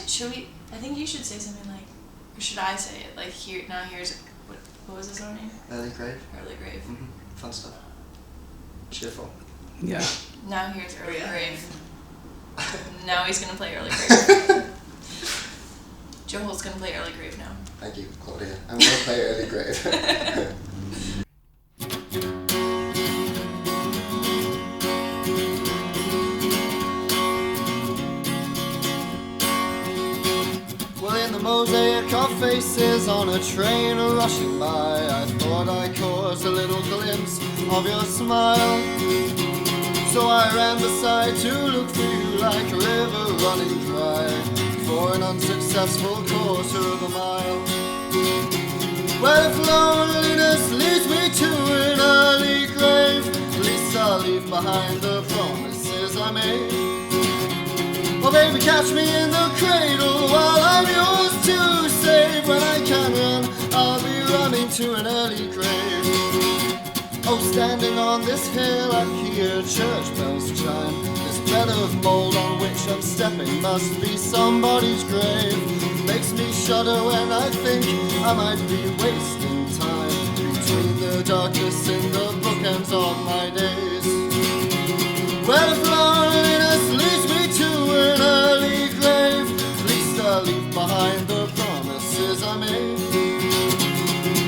Should we? I think you should say something like, or should I say it? Like here's what was the song name? Early Grave. Early Grave. Fun stuff. Cheerful. Yeah. Now here's Early Grave. Now he's gonna play Early Grave. Joe Holt's gonna play Early Grave now. Thank you, Claudia. I'm gonna play Early Grave. Mosaic of faces on a train rushing by, I thought I caught a little glimpse of your smile. So I ran beside to look for you like a river running dry, for an unsuccessful quarter of a mile. Well, if loneliness leads me to an early grave, at least I'll leave behind the promises I made. Oh baby, catch me in the cradle while I'm yours to save. When I can run, I'll be running to an early grave. Oh, standing on this hill, I hear church bells chime. This bed of mold on which I'm stepping must be somebody's grave. Makes me shudder when I think I might be wasting time between the darkness and the bookends of my days. Well, if loneliness leads me to an early grave, at least I'll leave behind the promises I made.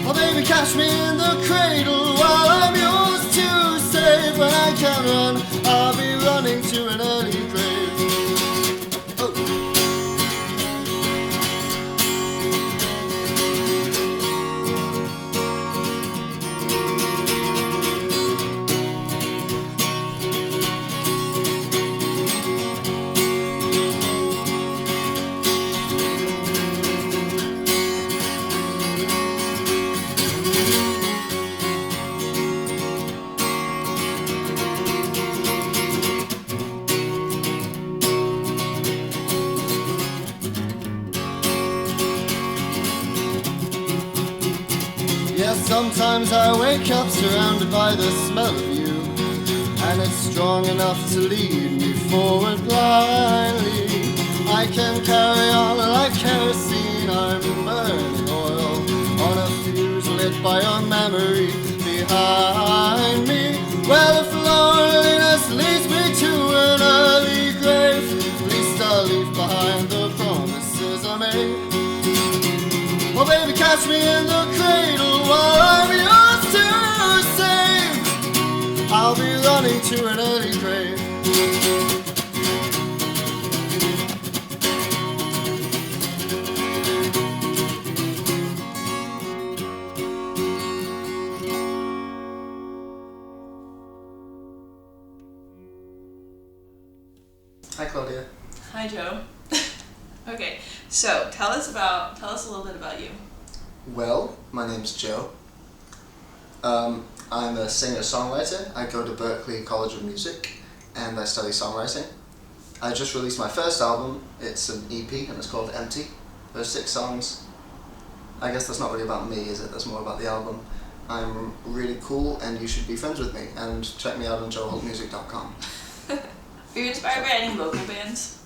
Oh baby, catch me in the cradle while I'm yours to save. When I can run, I'll be running to an early grave. Oh. Sometimes I wake up surrounded by the smell of you, and it's strong enough to lead me forward blindly. I can carry on like kerosene, I'm burning oil on a fuse lit by your memory behind me. Well, if loneliness leads me to an early grave, at least I'll leave behind the promises I made. Oh baby, catch me in the cradle while I'm yours to save. I'll be running to an early grave. Hi, Claudia. Hi, Joe. Okay, so tell us a little bit about you. Well, my name's Joe. I'm a singer-songwriter. I go to Berklee College of Music and I study songwriting. I just released my first album. It's an EP and it's called Empty. There's 6 songs. I guess that's not really about me, is it? That's more about the album. I'm really cool and you should be friends with me and check me out on joeholtmusic.com. Are you inspired by any local bands?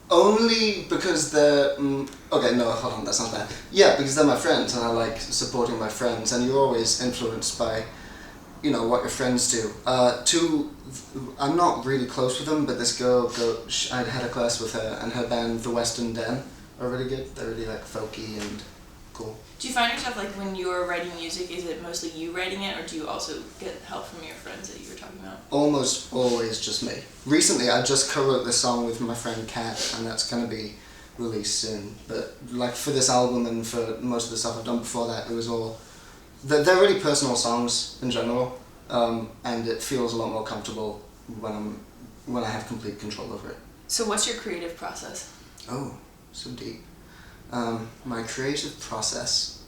Only because they're... okay, no, hold on, that's not bad. Yeah, because they're my friends and I like supporting my friends, and you're always influenced by, you know, what your friends do. I'm not really close with them, but this girl, I had a class with her, and her band, The Western Den, are really good. They're really like folky and cool. Do you find yourself, like, when you're writing music, is it mostly you writing it, or do you also get help from your friends that you were talking about? Almost always just me. Recently, I just co-wrote this song with my friend Kat, and that's going to be released soon. But, like, for this album and for most of the stuff I've done before that, it was all... They're really personal songs in general, and it feels a lot more comfortable when I have complete control over it. So what's your creative process? Oh, so deep. My creative process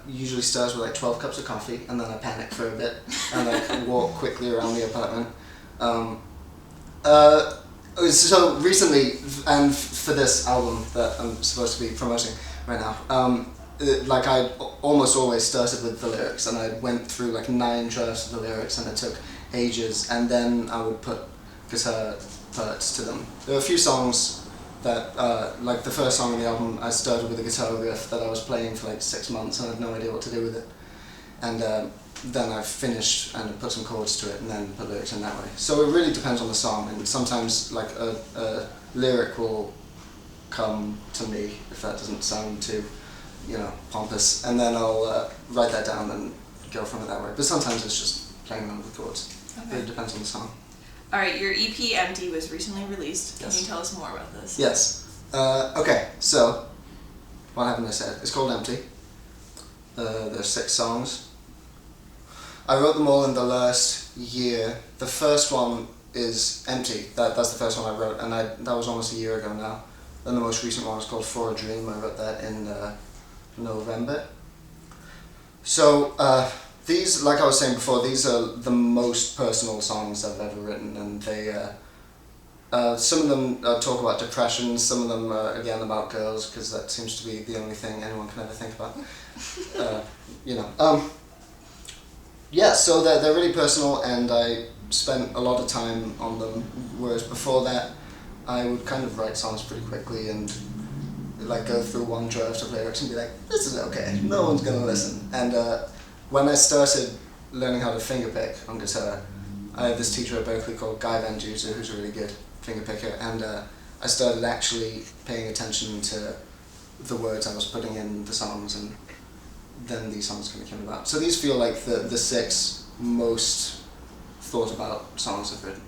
usually starts with like 12 cups of coffee, and then I panic for a bit and like walk quickly around the apartment. So recently, and for this album that I'm supposed to be promoting right now, like I almost always started with the lyrics, and I went through like 9 drafts of the lyrics, and it took ages, and then I would put guitar parts to them. There are a few songs that, like the first song on the album, I started with a guitar riff that I was playing for like 6 months and I had no idea what to do with it. And then I finished and put some chords to it and then put lyrics in that way. So it really depends on the song, and sometimes like a lyric will come to me, if that doesn't sound too, pompous, and then I'll write that down and go from it that way. But sometimes it's just playing around with chords. Okay. It depends on the song. Alright, your EP Empty was recently released. Yes. Can you tell us more about this? Yes. Okay, so what haven't I said? It's called Empty. There's 6 songs. I wrote them all in the last year. The first one is Empty. That's the first one I wrote, and that was almost a year ago now. Then the most recent one is called For a Dream. I wrote that in November. So these, like I was saying before, these are the most personal songs I've ever written, and they some of them talk about depression, some of them are again about girls, because that seems to be the only thing anyone can ever think about. Yeah, so they're really personal, and I spent a lot of time on them, whereas before that I would kind of write songs pretty quickly and like go through one draft of lyrics and be like, this is okay, no one's gonna listen. And when I started learning how to fingerpick on guitar, I had this teacher at Berklee called Joann, who's a really good fingerpicker, and I started actually paying attention to the words I was putting in the songs, and then these songs kind of came about. So these feel like the 6 most thought about songs I've written.